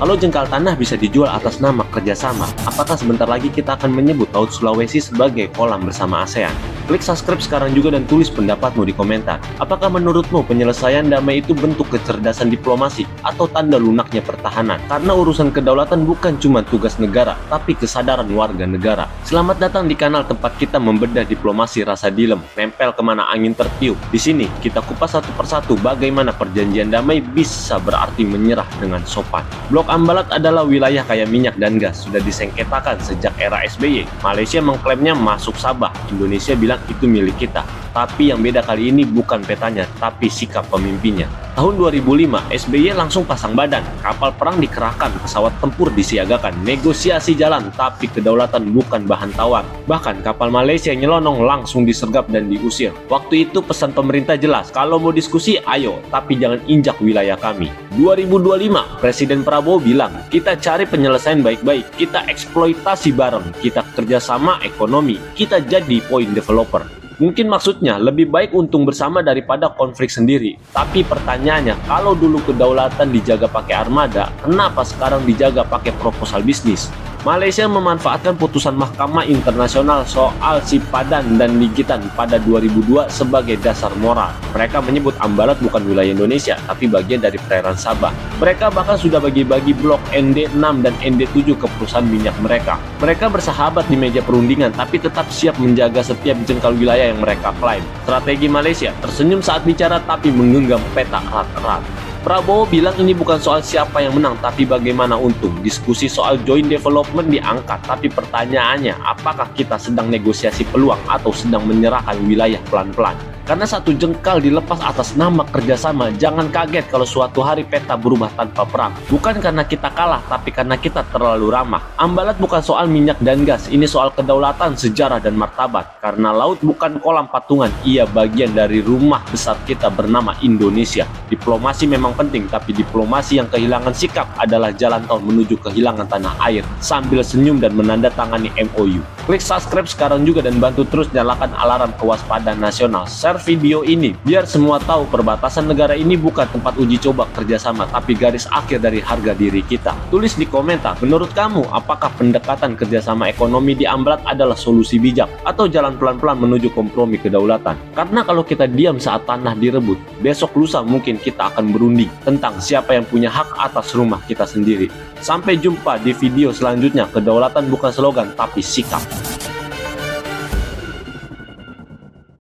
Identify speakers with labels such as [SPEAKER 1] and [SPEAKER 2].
[SPEAKER 1] Kalau jengkal tanah bisa dijual atas nama kerjasama, apakah sebentar lagi kita akan menyebut Laut Sulawesi sebagai kolam bersama ASEAN? Klik subscribe sekarang juga dan tulis pendapatmu di komentar. Apakah menurutmu penyelesaian damai itu bentuk kecerdasan diplomasi atau tanda lunaknya pertahanan? Karena urusan kedaulatan bukan cuma tugas negara, tapi kesadaran warga negara. Selamat datang di kanal tempat kita membedah diplomasi rasa dilem, nempel kemana angin tertiup. Di sini kita kupas satu persatu bagaimana perjanjian damai bisa berarti menyerah dengan sopan. Blok Ambalat adalah wilayah kaya minyak dan gas, sudah disengketakan sejak era SBY. Malaysia mengklaimnya masuk Sabah, Indonesia bilang itu milik kita. Tapi yang beda kali ini bukan petanya, tapi sikap pemimpinnya. Tahun 2005, SBY langsung pasang badan, kapal perang dikerahkan, pesawat tempur disiagakan, negosiasi jalan, tapi kedaulatan bukan bahan tawar. Bahkan kapal Malaysia yang nyelonong langsung disergap dan diusir. Waktu itu pesan pemerintah jelas, kalau mau diskusi ayo, tapi jangan injak wilayah kami. 2025, Presiden Prabowo bilang, kita cari penyelesaian baik-baik, kita eksploitasi bareng, kita kerjasama ekonomi, kita jadi point developer. Mungkin maksudnya lebih baik untung bersama daripada konflik sendiri. Tapi pertanyaannya, kalau dulu kedaulatan dijaga pakai armada, kenapa sekarang dijaga pakai proposal bisnis? Malaysia memanfaatkan putusan Mahkamah Internasional soal Sipadan dan Ligitan pada 2002 sebagai dasar moral. Mereka menyebut Ambalat bukan wilayah Indonesia, tapi bagian dari perairan Sabah. Mereka bahkan sudah bagi-bagi blok ND6 dan ND7 ke perusahaan minyak mereka. Mereka bersahabat di meja perundingan, tapi tetap siap menjaga setiap jengkal wilayah yang mereka klaim. Strategi Malaysia, tersenyum saat bicara tapi menggenggam peta erat-erat. Prabowo bilang ini bukan soal siapa yang menang, tapi bagaimana untung. Diskusi soal joint development diangkat, tapi pertanyaannya, apakah kita sedang negosiasi peluang atau sedang menyerahkan wilayah pelan-pelan? Karena satu jengkal dilepas atas nama kerjasama, jangan kaget kalau suatu hari peta berubah tanpa perang. Bukan karena kita kalah, tapi karena kita terlalu ramah. Ambalat bukan soal minyak dan gas, ini soal kedaulatan, sejarah, dan martabat. Karena laut bukan kolam patungan, ia bagian dari rumah besar kita bernama Indonesia. Diplomasi memang penting, tapi diplomasi yang kehilangan sikap adalah jalan tol menuju kehilangan tanah air, sambil senyum dan menandatangani MOU. Klik subscribe sekarang juga dan bantu terus nyalakan alarm kewaspadaan nasional. Share video ini biar semua tahu perbatasan negara ini bukan tempat uji coba kerjasama, tapi garis akhir dari harga diri kita. Tulis di komentar, menurut kamu apakah pendekatan kerjasama ekonomi di Ambalat adalah solusi bijak atau jalan pelan-pelan menuju kompromi kedaulatan? Karena kalau kita diam saat tanah direbut, besok lusa mungkin kita akan berunding tentang siapa yang punya hak atas rumah kita sendiri. Sampai jumpa di video selanjutnya. Kedaulatan bukan slogan, tapi sikap.